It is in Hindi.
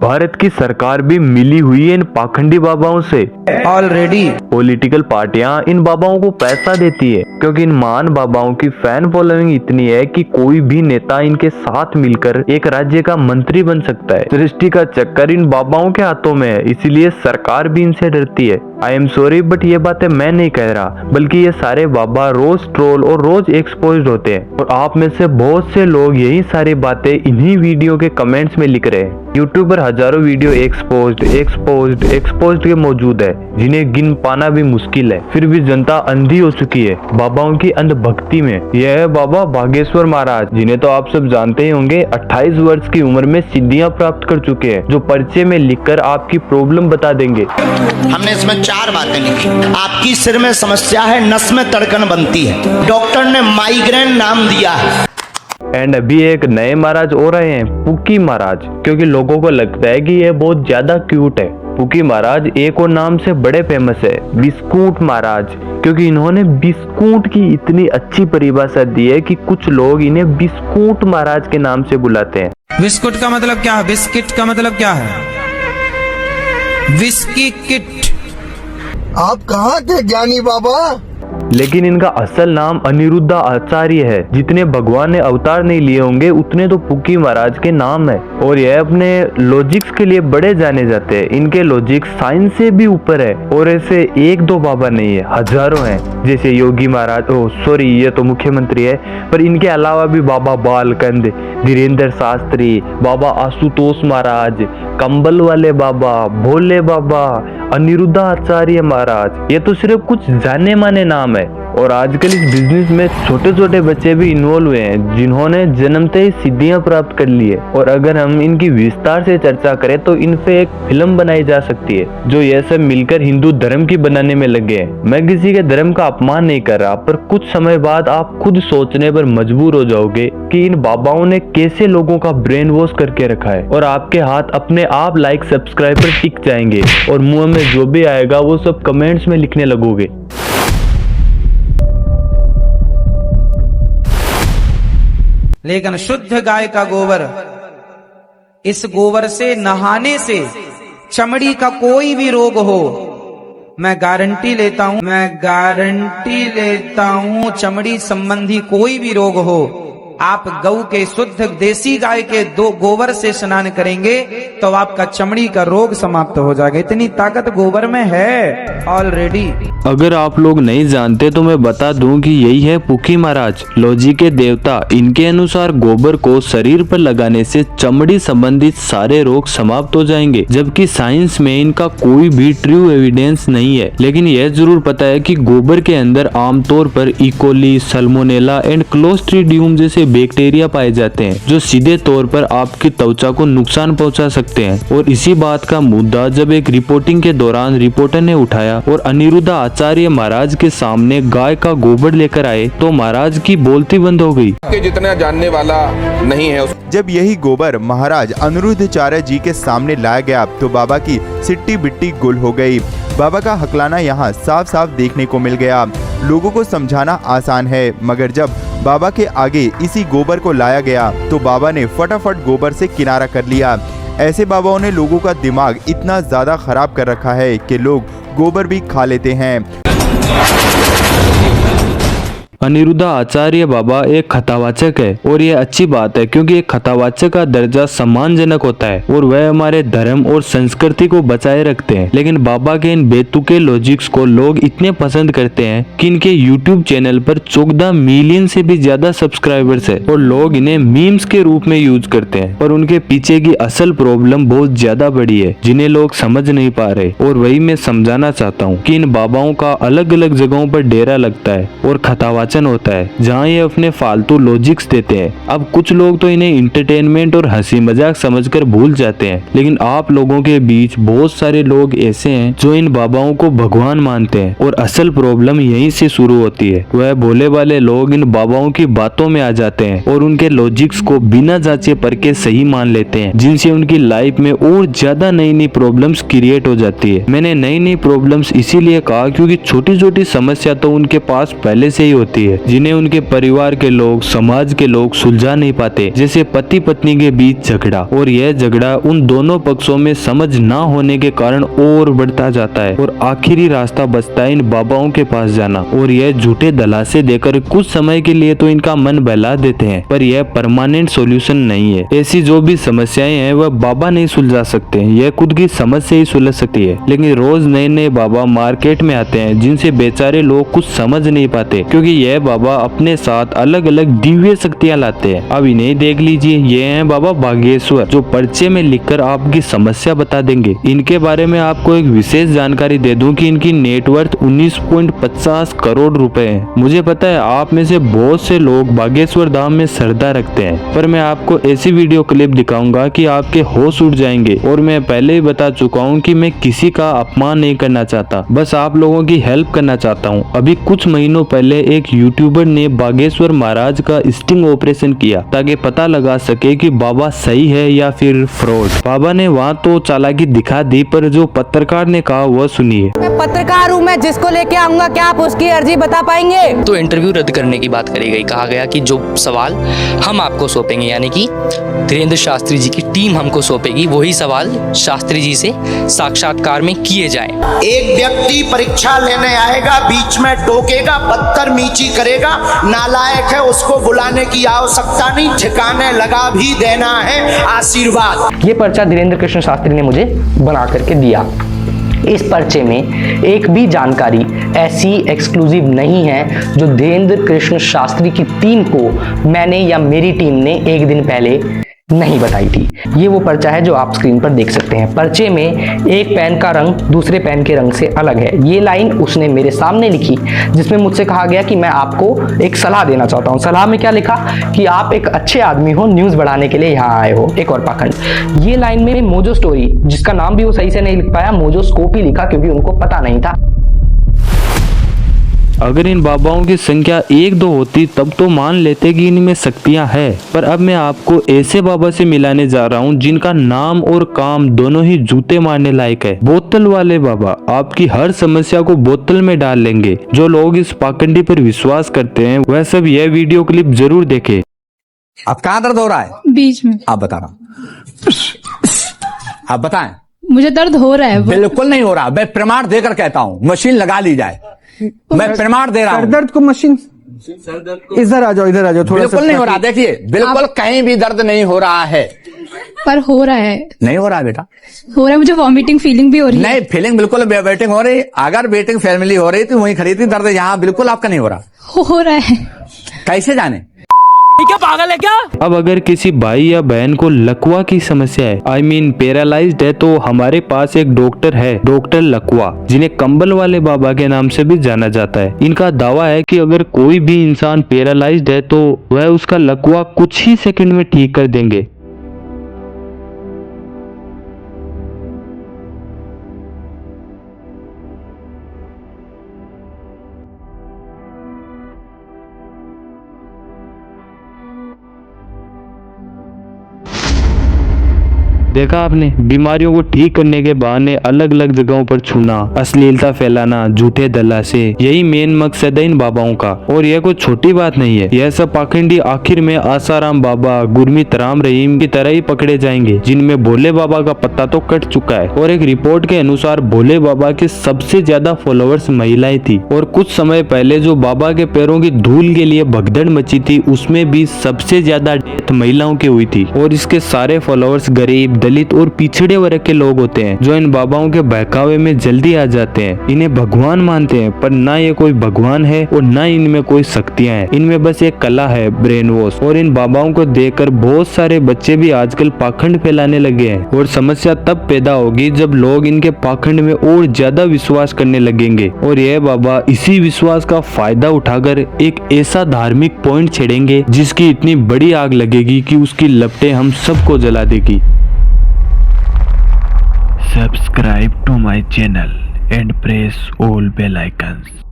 भारत की सरकार भी मिली हुई है इन पाखंडी बाबाओं से। ऑलरेडी पॉलिटिकल पार्टियां इन बाबाओं को पैसा देती है क्योंकि इन महान बाबाओं की फैन फॉलोइंग इतनी है कि कोई भी नेता इनके साथ मिलकर एक राज्य का मंत्री बन सकता है। सृष्टि का चक्कर इन बाबाओं के हाथों में है, इसीलिए सरकार भी इनसे डरती है। आई एम सॉरी बट ये बातें मैं नहीं कह रहा, बल्कि ये सारे बाबा रोज ट्रोल और रोज एक्सपोज्ड होते हैं और आप में से बहुत से लोग यही सारी बातें इन्हीं वीडियो के कमेंट्स में लिख रहे हैं। यूट्यूब पर हजारों वीडियो एक्सपोज्ड के मौजूद है जिन्हें गिन पाना भी मुश्किल है, फिर भी जनता अंधी हो चुकी है बाबाओं की अंधभक्ति में। यह है बाबा बागेश्वर महाराज, जिन्हें तो आप सब जानते ही होंगे। 28 वर्ष की उम्र में सिद्धियां प्राप्त कर चुके हैं, जो पर्चे में लिखकर आपकी प्रॉब्लम बता देंगे। हमने इसमें 4 बातें लिखी। आपकी सिर में समस्या है, नस में तड़कन बनती है, डॉक्टर ने माइग्रेन नाम दिया है। एंड अभी एक नए महाराज हो रहे हैं, पुकी महाराज, क्योंकि लोगों को लगता है कि ये बहुत ज्यादा क्यूट है। पुकी महाराज एक और नाम से बड़े फेमस है, बिस्कुट महाराज, क्योंकि इन्होंने बिस्कुट की इतनी अच्छी परिभाषा दी है कि कुछ लोग इन्हें बिस्कुट महाराज के नाम से बुलाते हैं। बिस्कुट का मतलब क्या है? बिस्किट का मतलब क्या है? Whisky kit. आप कहाँ थे ज्ञानी बाबा? लेकिन इनका असल नाम अनिरुद्धा आचार्य है। जितने भगवान ने अवतार नहीं लिए होंगे उतने तो पुकी महाराज के नाम है, और यह अपने लॉजिक्स के लिए बड़े जाने जाते हैं। इनके लॉजिक्स साइंस से भी ऊपर है, और ऐसे 1-2 बाबा नहीं है, हजारों हैं। जैसे योगी महाराज, ये तो मुख्यमंत्री है, पर इनके अलावा भी बाबा बालकंद, धीरेन्द्र शास्त्री, बाबा आशुतोष महाराज, कंबल वाले बाबा, भोले बाबा, अनिरुद्धा आचार्य महाराज, ये तो सिर्फ कुछ जाने माने नाम है। और आजकल इस बिजनेस में छोटे छोटे बच्चे भी इन्वॉल्व हुए हैं जिन्होंने जन्मते ही सिद्धियां प्राप्त कर ली है। और अगर हम इनकी विस्तार से चर्चा करें तो इन पे एक फिल्म बनाई जा सकती है, जो ये सब मिलकर हिंदू धर्म की बनाने में लगे हैं। मैं किसी के धर्म का अपमान नहीं कर रहा, पर कुछ समय बाद आप खुद सोचने पर मजबूर हो जाओगे कि इन बाबाओं ने कैसे लोगों का ब्रेन वॉश करके रखा है, और आपके हाथ अपने आप लाइक सब्सक्राइब पर टिक जाएंगे और मुंह में जो भी आएगा वो सब कमेंट्स में लिखने लगोगे। लेकिन शुद्ध गाय का गोबर, इस गोबर से नहाने से चमड़ी का कोई भी रोग हो, मैं गारंटी लेता हूं, चमड़ी संबंधी कोई भी रोग हो, आप गौ के शुद्ध देसी गाय के गोबर से स्नान करेंगे तो आपका चमड़ी का रोग समाप्त हो जाएगा। इतनी ताकत गोबर में है ऑलरेडी। अगर आप लोग नहीं जानते तो मैं बता दूं कि यही है पुकी महाराज, लॉजिक के देवता। इनके अनुसार गोबर को शरीर पर लगाने से चमड़ी संबंधित सारे रोग समाप्त हो जाएंगे, जबकि साइंस में इनका कोई भी ट्रू एविडेंस नहीं है। लेकिन यह जरूर पता है कि गोबर के अंदर आमतौर पर इकोली, सल्मोनेला एंड क्लोस्ट्रीडियम जैसे बैक्टीरिया पाए जाते हैं, जो सीधे तौर पर आपकी त्वचा को नुकसान पहुंचा सकते हैं। और इसी बात का मुद्दा जब एक रिपोर्टिंग के दौरान रिपोर्टर ने उठाया और अनिरुद्धा आचार्य महाराज के सामने गाय का गोबर लेकर आए तो महाराज की बोलती बंद हो गई। जितना जानने वाला नहीं है। जब यही गोबर महाराज अनिरुद्धाचार्य जी के सामने लाया गया तो बाबा की सिट्टी बिट्टी गुल हो गई। बाबा का हकलाना यहाँ साफ साफ देखने को मिल गया। लोगों को समझाना आसान है, मगर जब बाबा के आगे इसी गोबर को लाया गया तो बाबा ने फटाफट गोबर से किनारा कर लिया। ऐसे बाबाओं ने लोगों का दिमाग इतना ज्यादा खराब कर रखा है कि लोग गोबर भी खा लेते हैं। अनिरुद्धा आचार्य बाबा एक कथावाचक है, और यह अच्छी बात है क्योंकि एक कथावाचक का दर्जा सम्मानजनक होता है और वह हमारे धर्म और संस्कृति को बचाए रखते हैं। लेकिन बाबा के इन बेतुके लॉजिक्स को लोग इतने पसंद करते हैं कि इनके यूट्यूब चैनल पर 14 मिलियन से भी ज्यादा सब्सक्राइबर्स है, और लोग इन्हें मीम्स के रूप में यूज करते हैं। और उनके पीछे की असल प्रॉब्लम बहुत ज्यादा बड़ी है जिन्हें लोग समझ नहीं पा रहे, और वही मैं समझाना चाहता हूँ कि इन बाबाओं का अलग अलग जगहों पर डेरा लगता है और कथावाचक होता है जहां ये अपने फालतू लॉजिक्स देते हैं। अब कुछ लोग तो इन्हें इंटरटेनमेंट और हंसी मजाक समझकर भूल जाते हैं, लेकिन आप लोगों के बीच बहुत सारे लोग ऐसे हैं जो इन बाबाओं को भगवान मानते हैं, और असल प्रॉब्लम यहीं से शुरू होती है। वह भोले वाले लोग इन बाबाओं की बातों में आ जाते हैं और उनके लॉजिक्स को बिना जांचे परखे सही मान लेते हैं, जिनसे उनकी लाइफ में और ज्यादा नई नई प्रॉब्लम्स क्रिएट हो जाती है। मैंने नई नई प्रॉब्लम्स इसीलिए कहा क्योंकि छोटी छोटी समस्या तो उनके पास पहले से ही होती है, होती है जिन्हें उनके परिवार के लोग, समाज के लोग सुलझा नहीं पाते, जैसे पति पत्नी के बीच झगड़ा। और यह झगड़ा उन दोनों पक्षों में समझ ना होने के कारण और बढ़ता जाता है और आखिरी रास्ता बचता है इन बाबाओं के पास जाना। और यह झूठे दलासे देकर कुछ समय के लिए तो इनका मन बहला देते हैं, पर यह परमानेंट सॉल्यूशन नहीं है। ऐसी जो भी समस्याएं हैं वह बाबा नहीं सुलझा सकते, यह खुद की समझ से ही सुलझ सकती है। लेकिन रोज नए नए बाबा मार्केट में आते हैं जिनसे बेचारे लोग कुछ समझ नहीं पाते, क्योंकि यह बाबा अपने साथ अलग अलग दिव्य शक्तियां लाते हैं। अब इन्हें देख लीजिए, ये हैं बाबा बागेश्वर, जो पर्चे में लिखकर आपकी समस्या बता देंगे। इनके बारे में आपको एक विशेष जानकारी दे दूं कि इनकी नेटवर्थ 19.50 करोड़ रुपए है। मुझे पता है आप में से बहुत से लोग बागेश्वर धाम में श्रद्धा रखते हैं, पर मैं आपको ऐसी वीडियो क्लिप दिखाऊंगा कि आपके होश उड़ जाएंगे। और मैं पहले ही बता चुका हूँ कि मैं किसी का अपमान नहीं करना चाहता, बस आप लोगों की हेल्प करना चाहता हूँ। अभी कुछ महीनों पहले एक यूट्यूबर ने बागेश्वर महाराज का स्टिंग ऑपरेशन किया ताकि पता लगा सके कि बाबा सही है या फिर फ्रॉड। बाबा ने वहाँ तो चालाकी दिखा दी, पर जो पत्रकार ने कहा वह सुनिए। मैं पत्रकार हूँ, मैं जिसको लेके आऊंगा, क्या आप उसकी अर्जी बता पाएंगे? तो इंटरव्यू रद्द करने की बात करी गई। कहा गया कि जो सवाल हम आपको सौंपेंगे, यानी कि धीरेन्द्र शास्त्री जी की टीम हमको सौंपेगी, वही सवाल शास्त्री जी से साक्षात्कार में किए जाएं। एक व्यक्ति परीक्षा लेने आएगा, बीच में टोकेगा, बदतमीजी करेगा, नालायक है, उसको बुलाने की आवश्यकता नहीं, ठिकाने लगा भी देना है आशीर्वाद। ये पर्चा धीरेन्द्र कृष्ण शास्त्री ने मुझे बना करके दिया। इस पर्चे में एक भी जानकारी ऐसी एक्सक्लूसिव नहीं है जो धीरेन्द्र कृष्ण शास्त्री की टीम को मैंने या मेरी टीम ने एक दिन पहले नहीं बताई थी। ये वो पर्चा है जो आप स्क्रीन पर देख सकते हैं। पर्चे में एक पेन का रंग दूसरे पेन के रंग से अलग है। ये लाइन उसने मेरे सामने लिखी, जिसमें मुझसे कहा गया कि मैं आपको एक सलाह देना चाहता हूँ। सलाह में क्या लिखा कि आप एक अच्छे आदमी हो, न्यूज बढ़ाने के लिए यहाँ आए हो। एक और पाखंड, ये लाइन में मोजो स्टोरी, जिसका नाम भी वो सही से नहीं लिख पाया, मोजो स्कोप ही लिखा, क्योंकि उनको पता नहीं था। अगर इन बाबाओं की संख्या 1-2 होती तब तो मान लेते कि इनमें शक्तियां हैं, पर अब मैं आपको ऐसे बाबा से मिलाने जा रहा हूं जिनका नाम और काम दोनों ही जूते मारने लायक है। बोतल वाले बाबा आपकी हर समस्या को बोतल में डाल लेंगे। जो लोग इस पाखंडी पर विश्वास करते हैं वह सब यह वीडियो क्लिप जरूर देखें। अब कहाँ दर्द हो रहा है? बीच में। आप बता रहा, आप बताएं। मुझे दर्द हो रहा है। बिल्कुल नहीं हो रहा, मैं प्रमाण देकर कहता हूँ, मशीन लगा ली जाए, मैं प्रमाण दे रहा हूँ। दर्द को मशीन, इधर आ जाओ, इधर आ जाओ थोड़ा। बिल्कुल नहीं हो रहा, देखिए बिल्कुल कहीं भी दर्द नहीं हो रहा है। पर हो रहा है। नहीं हो रहा है बेटा, हो रहा है। मुझे वॉमिटिंग फीलिंग भी हो रही है। नहीं, फीलिंग बिल्कुल वेटिंग हो रही। अगर वेटिंग फैमिली हो रही तो वहीं खड़ी थी, दर्द यहाँ बिल्कुल आपका नहीं हो रहा। हो रहा है। कैसे जाने? क्या पागल है क्या? अब अगर किसी भाई या बहन को लकवा की समस्या है, I mean पैरालाइज्ड है, तो हमारे पास एक डॉक्टर है, डॉक्टर लकवा, जिन्हें कंबल वाले बाबा के नाम से भी जाना जाता है। इनका दावा है कि अगर कोई भी इंसान पैरालाइज्ड है तो वह उसका लकवा कुछ ही सेकंड में ठीक कर देंगे। देखा आपने, बीमारियों को ठीक करने के बहाने अलग अलग जगहों पर छूना, अश्लीलता फैलाना, झूठे दलासे, यही मेन मकसद है इन बाबाओं का। और यह कोई छोटी बात नहीं है। यह सब पाखंडी आखिर में आसाराम बाबा, गुरमीत राम रहीम की तरह ही पकड़े जाएंगे, जिनमें भोले बाबा का पत्ता तो कट चुका है। और एक रिपोर्ट के अनुसार भोले बाबा के सबसे ज्यादा फॉलोअर्स महिलाएं थी। और कुछ समय पहले जो बाबा के पैरों की धूल के लिए भगदड़ मची थी, उसमें भी सबसे ज्यादा डेथ महिलाओं की हुई थी। और इसके सारे फॉलोअर्स गरीब, दलित और पिछड़े वर्ग के लोग होते हैं, जो इन बाबाओं के बहकावे में जल्दी आ जाते हैं। इन्हें भगवान मानते हैं, पर ना ये कोई भगवान है और ना इनमें कोई शक्तियां हैं। इनमें बस एक कला है, ब्रेन वॉश। और इन बाबाओं को देखकर बहुत सारे बच्चे भी आजकल पाखंड फैलाने लगे हैं। और समस्या तब पैदा होगी जब लोग इनके पाखंड में और ज्यादा विश्वास करने लगेंगे। और यह बाबा इसी विश्वास का फायदा उठाकर एक ऐसा धार्मिक पॉइंट छेड़ेंगे जिसकी इतनी बड़ी आग लगेगी कि उसकी लपटें हम सबको जला देगी। Subscribe to my channel and press all bell icons.